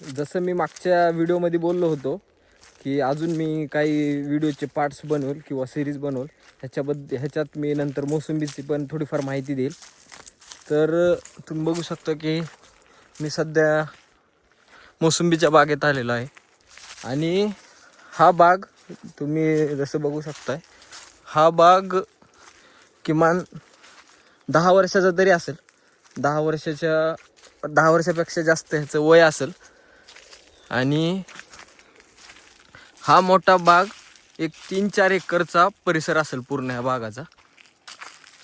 जसं मी मागच्या व्हिडिओमध्ये बोललो होतो की अजून मी काही व्हिडिओचे पार्ट्स बनवेल किंवा सिरीज बनवेल, ह्याच्यात मी नंतर मोसंबीची पण थोडीफार माहिती देईल. तर तुम्ही बघू शकता की मी सध्या मोसंबीच्या बागेत आलेलो आहे. आणि हा बाग तुम्ही जसं बघू शकताय, हा बाग किमान 10 वर्षाचा तरी असेल. 10 वर्षापेक्षा जास्त ह्याचं वय असेल. आणि हा मोठा बाग एक 3-4 एकरचा परिसर असेल पूर्ण ह्या बागाचा.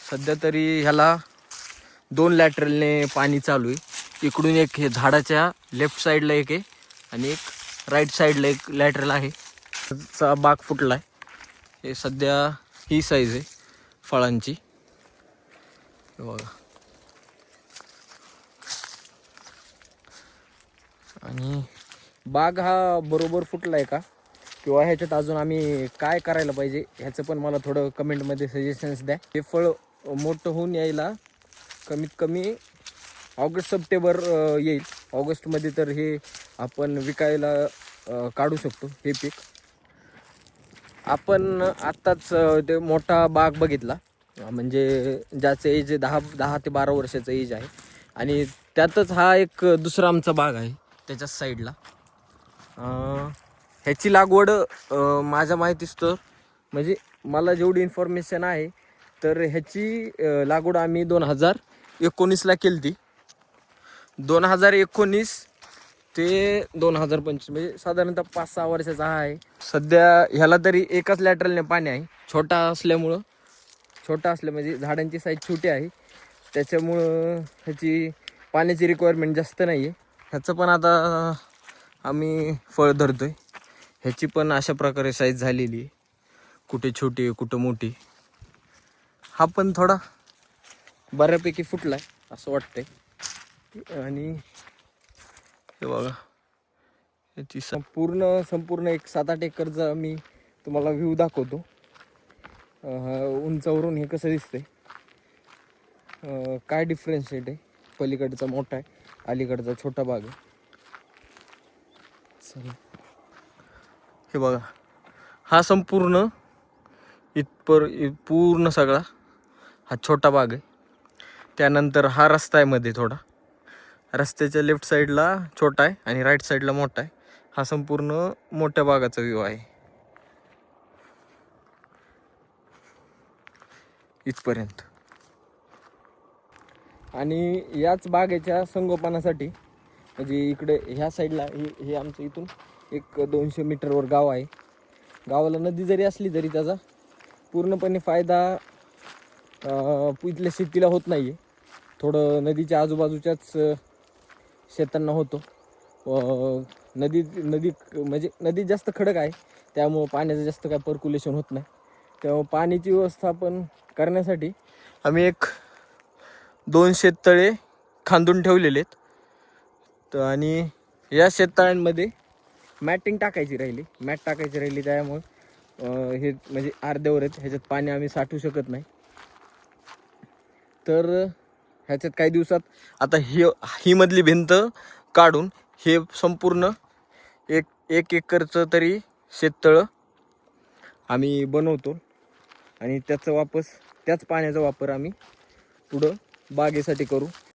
सध्या तरी ह्याला 2 लॅटरलने पाणी चालू आहे. इकडून एक हे झाडाच्या लेफ्ट साईडला एक आहे आणि एक राईट साईडला एक लॅटरल आहे. चा बाग फुटला आहे. हे सध्या ही साईज आहे फळांची. बघा. आणि बाग हा बरोबर फुटला आहे का, किंवा ह्याच्यात अजून आम्ही काय करायला पाहिजे ह्याचं पण मला थोडं कमेंटमध्ये सजेशन्स द्या. हे फळ मोठं होऊन यायला कमीत कमी ऑगस्ट-सप्टेंबर येईल. ऑगस्टमध्ये तर हे आपण विकायला काढू शकतो हे पीक. आपण आत्ताच ते मोठा बाग बघितला, म्हणजे ज्याचं एज 10 ते 12 वर्षाचं एज आहे. आणि त्यातच हा एक दुसरा आमचा बाग आहे त्याच्याच साईडला. ह्याची लागवड माझ्या माहितीस्तव, म्हणजे मला जेवढी इन्फॉर्मेशन आहे, तर ह्याची लागवड आम्ही 2019ला केली ती. 2019 ते 2025 म्हणजे साधारणतः 5-6 वर्षाचा आहे. सध्या ह्याला तरी एकाच लॅटरलने पाणी आहे. छोटा असल्या म्हणजे झाडांची साईज छोटी आहे, त्याच्यामुळं ह्याची पाण्याची रिक्वायरमेंट जास्त नाही आहे. ह्याचं पण आता आम्ही फळ धरतोय. ह्याची पण अशा प्रकारे साईज झालेली आहे, कुठे छोटी आहे कुठं मोठी. हा पण थोडा बऱ्यापैकी फुटला आहे असं वाटतंय. आणि हे बघा, याची संपूर्ण एक 7-8 एकरचा मी तुम्हाला व्ह्यू दाखवतो. उंचावरून हे कसं दिसतंय, काय डिफरन्शिएट आहे. पलीकडचा मोठा आहे, अलीकडचा छोटा बाग आहे. चला, हे बघा, हा संपूर्ण पूर्ण सगळा हा छोटा बाग आहे. त्यानंतर हा रस्ता आहे मध्ये थोडा, रस्त्याच्या लेफ्ट साईडला छोटा आहे आणि राईट साईडला मोठा आहे. हा संपूर्ण मोठ्या बागाचा व्ह्यू आहे इथपर्यंत. आणि याच बागेच्या संगोपनासाठी म्हणजे इकडे ह्या साईडला हे आमचं इथून एक 200 मीटरवर गाव आहे. गावाला नदी जरी असली तरी त्याचा पूर्णपणे फायदा इथल्या शेतीला होत नाही आहे. थोडं नदीच्या आजूबाजूच्याच शेतांना होतो. नदी म्हणजे नदी जास्त खडक आहे, त्यामुळं पाण्याचं जास्त काय पर्क्युलेशन होत नाही. तेव्हा पाण्याची व्यवस्थापन करण्यासाठी आम्ही 2 शेततळे खांदून ठेवलेले आहेत. आणि या शेततळ्यांमध्ये मॅट टाकायची राहिली, त्यामुळे हे म्हणजे अर्ध्यावर आहेत. ह्याच्यात पाणी आम्ही साठवू शकत नाही. तर ह्याच्यात काही दिवसात आता ही मधली भिंत काढून हे संपूर्ण एक एकरचं तरी शेततळं आम्ही बनवतो. आणि त्याच पाण्याचा वापर आम्ही पुढं बागेसाठी करू.